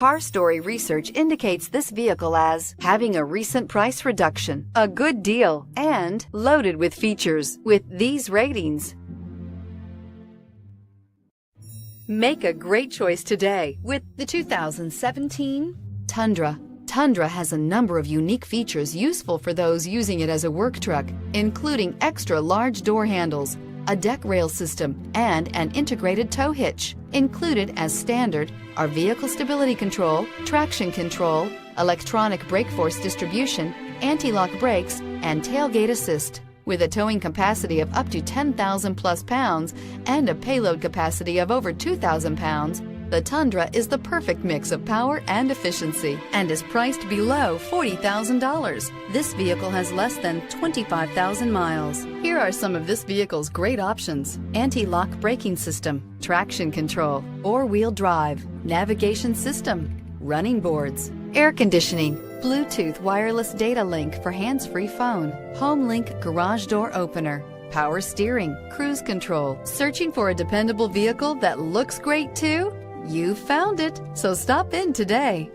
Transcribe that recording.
Car Story research indicates this vehicle as having a recent price reduction, a good deal, and loaded with features with these ratings. Make a great choice today with the 2017 Tundra. Tundra has a number of unique features useful for those using it as a work truck, including extra large door handles, a deck rail system, and an integrated tow hitch. Included as standard are vehicle stability control, traction control, electronic brake force distribution, anti-lock brakes, and tailgate assist. With a towing capacity of up to 10,000 plus pounds and a payload capacity of over 2,000 pounds, the Tundra is the perfect mix of power and efficiency and is priced below $40,000. This vehicle has less than 25,000 miles. Here are some of this vehicle's great options: anti-lock braking system, traction control, four-wheel drive, navigation system, running boards, air conditioning, Bluetooth wireless data link for hands-free phone, home link garage door opener, power steering, cruise control. Searching for a dependable vehicle that looks great too? You found it, so stop in today.